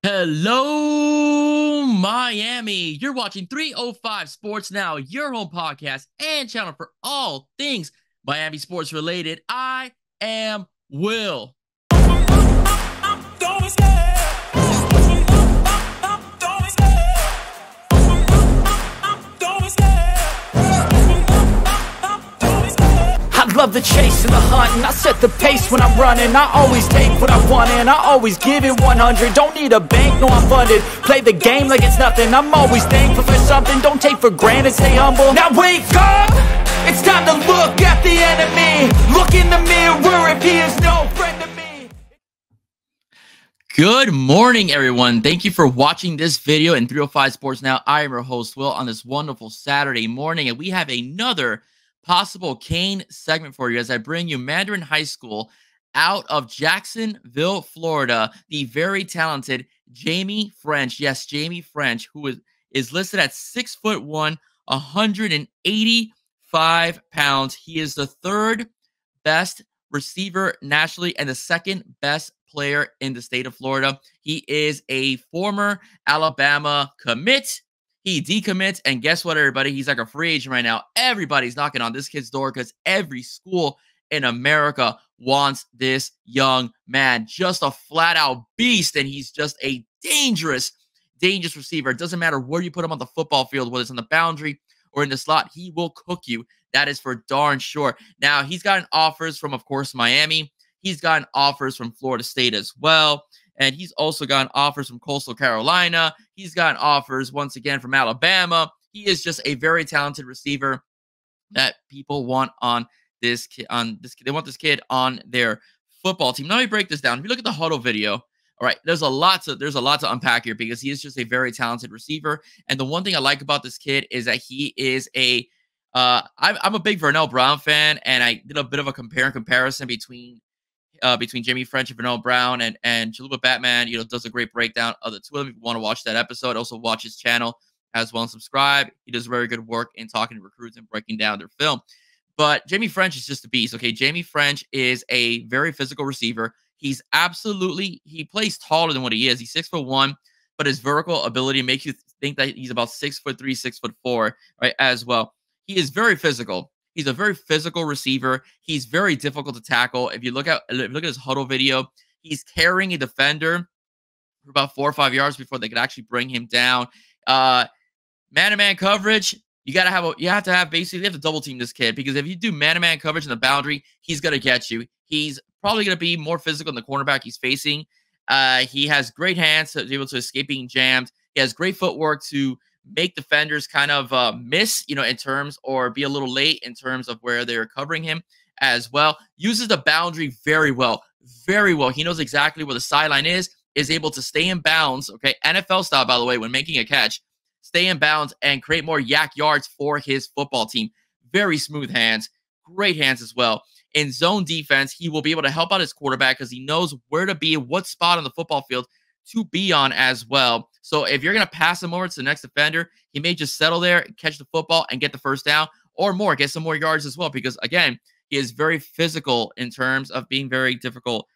Hello, Miami. You're watching 305 Sports Now, your home podcast and channel for all things Miami sports related. I am Will. I love the chase and the hunt, and I set the pace when I'm running. I always take what I want and I always give it 100. Don't need a bank, no, I'm funded. Play the game like it's nothing. I'm always thankful for something. Don't take for granted, stay humble. Now wake up! It's time to look at the enemy. Look in the mirror if he is no friend to me. Good morning, everyone. Thank you for watching this video in 305 Sports Now. I am your host, Will, on this wonderful Saturday morning, and we have another possible Kane segment for you as I bring you Mandarin High School out of Jacksonville, Florida, the very talented Jaime Ffrench. Yes, Jaime Ffrench, who is listed at 6'1", 185 pounds. He is the third best receiver nationally and the second best player in the state of Florida. He is a former Alabama commit. He decommits, and guess what, everybody? He's like a free agent right now. Everybody's knocking on this kid's door because every school in America wants this young man. Just a flat-out beast, and he's just a dangerous receiver. It doesn't matter where you put him on the football field, whether it's on the boundary or in the slot, he will cook you. That is for darn sure. Now, he's gotten offers from, of course, Miami. He's gotten offers from Florida State as well. And he's also gotten offers from Coastal Carolina. He's gotten offers, once again, from Alabama. He is just a very talented receiver that people want on this kid. They want this kid on their football team. Now, let me break this down. If you look at the huddle video, all right, there's a lot to unpack here because he is just a very talented receiver. And the one thing I like about this kid is that he is I'm a big Vernell Brown fan, and I did a bit of a comparison between Jaime Ffrench and Vernell Brown, and Chalupa Batman, does a great breakdown of the two of them. If you want to watch that episode, also watch his channel as well and subscribe. He does very good work in talking to recruits and breaking down their film. But Jaime Ffrench is just a beast. Okay, Jaime Ffrench is a very physical receiver. He plays taller than what he is. He's 6'1", but his vertical ability makes you think that he's about 6'3", 6'4", right? As well, he is very physical. He's a very physical receiver. He's very difficult to tackle. If you look at his huddle video, he's carrying a defender for about 4 or 5 yards before they could actually bring him down. Man-to-man coverage, you have to double team this kid, because if you do man-to-man coverage in the boundary, he's gonna get you. He's probably gonna be more physical than the cornerback he's facing. He has great hands to be able to escape being jammed. He has great footwork to make defenders kind of miss, in terms, or be a little late in terms of where they're covering him as well. Uses the boundary very well. Very well. He knows exactly where the sideline is able to stay in bounds, okay? NFL style, by the way, when making a catch, stay in bounds and create more yak yards for his football team. Very smooth hands. Great hands as well. In zone defense, he will be able to help out his quarterback because he knows where to be, what spot on the football field to be on as well. So if you're going to pass him over to the next defender, he may just settle there, catch the football, and get the first down, or more, get some more yards as well, because, again, he is very physical in terms of being very difficult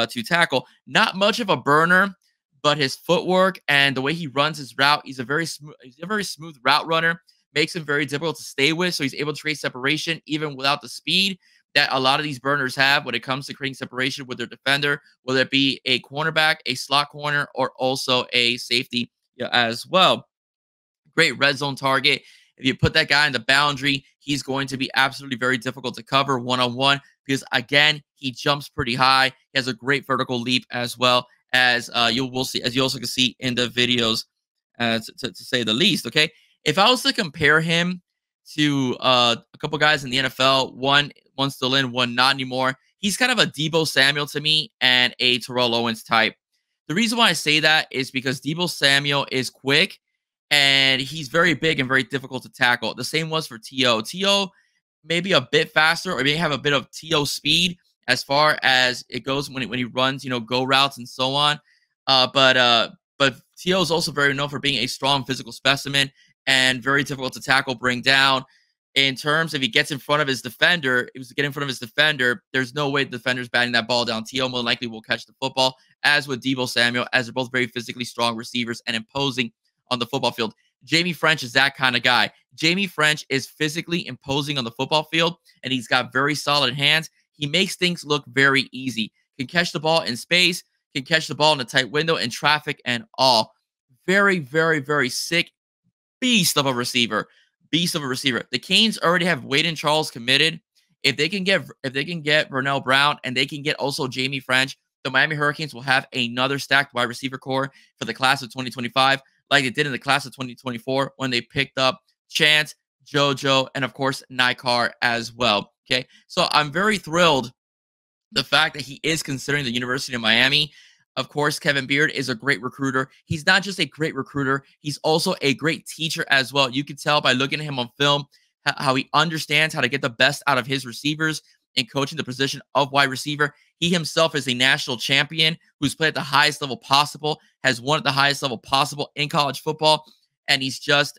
to tackle. Not much of a burner, but his footwork and the way he runs his route, he's a very smooth route runner, makes him very difficult to stay with, so he's able to create separation even without the speed that a lot of these burners have when it comes to creating separation with their defender, whether it be a cornerback, a slot corner, or also a safety as well. Great red zone target. If you put that guy in the boundary, he's going to be absolutely very difficult to cover one-on-one because, again, he jumps pretty high. He has a great vertical leap as well, as you also can see in the videos, to say the least. Okay, if I was to compare him to a couple guys in the NFL, one still in, one not anymore, he's kind of a Deebo Samuel to me and a Terrell Owens type. The reason why I say that is because Deebo Samuel is quick and he's very big and very difficult to tackle. The same was for T.O. T.O. maybe a bit faster, or may have a bit of T.O. speed as far as it goes when he runs, go routes and so on. But T.O. is also very known for being a strong physical specimen and very difficult to tackle, bring down. In terms if he gets in front of his defender, if he was to get in front of his defender, there's no way the defender's batting that ball down. T.O. more likely will catch the football, as with Deebo Samuel, as they're both very physically strong receivers and imposing on the football field. Jaime Ffrench is that kind of guy. Jaime Ffrench is physically imposing on the football field, and he's got very solid hands. He makes things look very easy. Can catch the ball in space, can catch the ball in a tight window, in traffic, and all. Very, very, very sick beast of a receiver. Beast of a receiver. The Canes already have Wade and Charles committed. If they can get Vernell Brown and they can get also Jaime Ffrench, the Miami Hurricanes will have another stacked wide receiver core for the class of 2025, like they did in the class of 2024 when they picked up Chance, JoJo, and of course Nikar as well. Okay, so I'm very thrilled the fact that he is considering the University of Miami. Of course, Kevin Beard is a great recruiter. He's not just a great recruiter, he's also a great teacher as well. You can tell by looking at him on film how he understands how to get the best out of his receivers and coaching the position of wide receiver. He himself is a national champion who's played at the highest level possible, has won at the highest level possible in college football, and he's just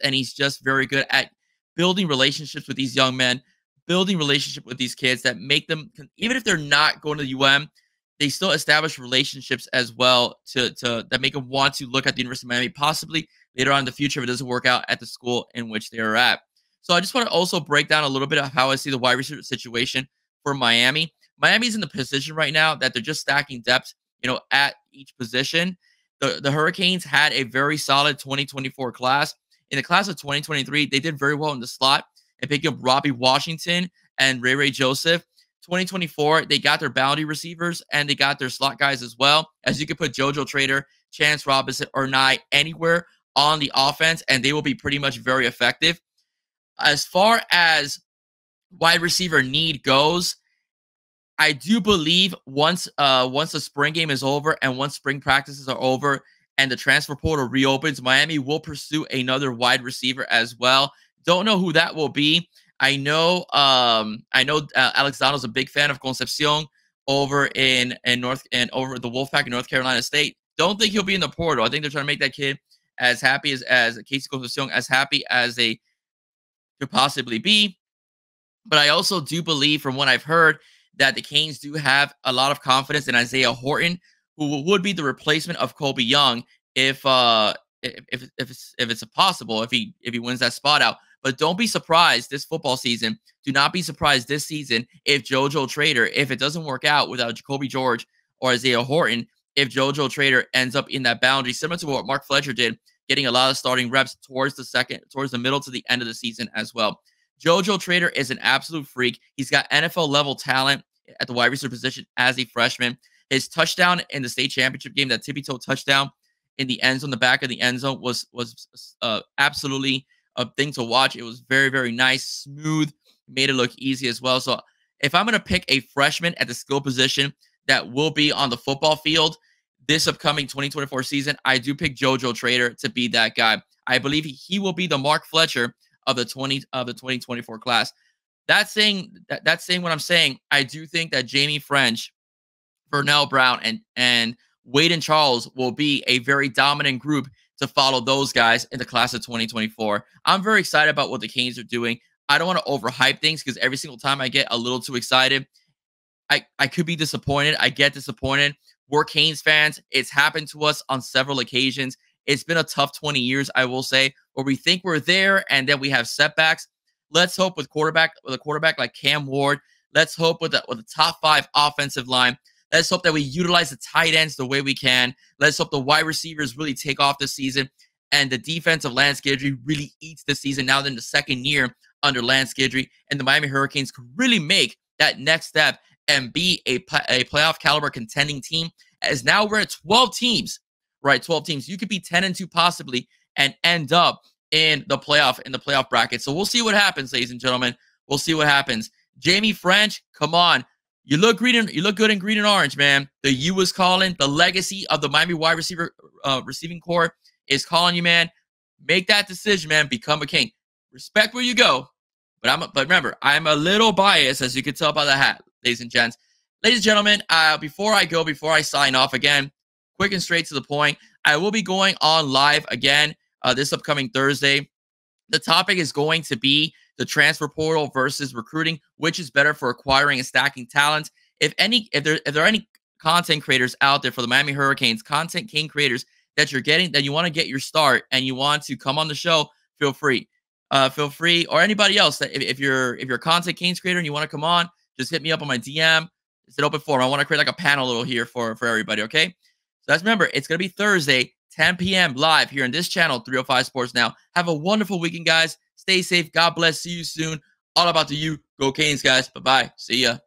very good at building relationships with these young men, building relationship with these kids that make them, even if they're not going to the UM, they still establish relationships as well to that make them want to look at the University of Miami, possibly later on in the future if it doesn't work out at the school in which they are at. So I just want to also break down a little bit of how I see the wide receiver situation for Miami. Miami's in the position right now that they're just stacking depth, at each position. The Hurricanes had a very solid 2024 class. In the class of 2023, they did very well in the slot and picking up Robbie Washington and Ray Joseph. 2024, they got their bounty receivers and they got their slot guys as well. As you could put JoJo Trader, Chance Robinson, or Nye anywhere on the offense, and they will be pretty much very effective. As far as wide receiver need goes, I do believe once the spring game is over and once spring practices are over and the transfer portal reopens, Miami will pursue another wide receiver as well. Don't know who that will be. I know Alex Donald's a big fan of Concepcion over in over the Wolfpack in North Carolina State. Don't think he'll be in the portal. I think they're trying to make that kid as happy as Casey Concepcion, as happy as they could possibly be. But I also do believe, from what I've heard, that the Canes do have a lot of confidence in Isaiah Horton, who would be the replacement of Colby Young if it's possible, if he wins that spot out. But don't be surprised this football season. Do not be surprised this season if JoJo Trader, if it doesn't work out without Jacoby George or Isaiah Horton, if JoJo Trader ends up in that boundary, similar to what Mark Fletcher did, getting a lot of starting reps towards the middle to the end of the season as well. JoJo Trader is an absolute freak. He's got NFL level talent at the wide receiver position as a freshman. His touchdown in the state championship game, that tippy toe touchdown in the end zone, the back of the end zone, was absolutely a thing to watch. It was very, very nice, smooth, made it look easy as well. So if I'm going to pick a freshman at the skill position that will be on the football field this upcoming 2024 season, I do pick JoJo Trader to be that guy. I believe he will be the Mark Fletcher of the 2024 class. That's saying what I'm saying. I do think that Jaime Ffrench, Vernell Brown, and Wade and Charles will be a very dominant group to follow those guys in the class of 2024. I'm very excited about what the Canes are doing. I don't want to overhype things because every single time I get a little too excited, I could be disappointed. I get disappointed. We're Canes fans. It's happened to us on several occasions. It's been a tough 20 years, I will say, where we think we're there and then we have setbacks. Let's hope with a quarterback like Cam Ward. Let's hope with a top 5 offensive line. Let's hope that we utilize the tight ends the way we can. Let's hope the wide receivers really take off this season and the defense of Lance Guidry really eats this season now in the second year under Lance Guidry, and the Miami Hurricanes could really make that next step and be a playoff caliber contending team. As now we're at 12 teams, right? 12 teams. You could be 10-2 possibly and end up in the playoff bracket. So we'll see what happens, ladies and gentlemen. We'll see what happens. Jaime Ffrench, come on. You look good in green and orange, man. The U is calling. The legacy of the Miami wide receiver receiving core is calling you, man. Make that decision, man. Become a King. Respect where you go. But remember, I'm a little biased, as you can tell by the hat, ladies and gents. Ladies and gentlemen, before I sign off again, quick and straight to the point, I will be going on live again this upcoming Thursday. The topic is going to be the transfer portal versus recruiting, which is better for acquiring and stacking talent. If there are any content creators out there for the Miami Hurricanes, content king creators that you're getting, that you want to get your start and you want to come on the show, feel free. Feel free, or anybody else that if you're a content kings creator and you want to come on, just hit me up on my DM. It's an open forum. I want to create like a panel little here for everybody. Okay, so let's remember, it's gonna be Thursday, 10 p.m. live here on this channel, 305 Sports Now. Have a wonderful weekend, guys. Stay safe. God bless. See you soon. All about the U. Go Canes, guys. Bye bye. See ya.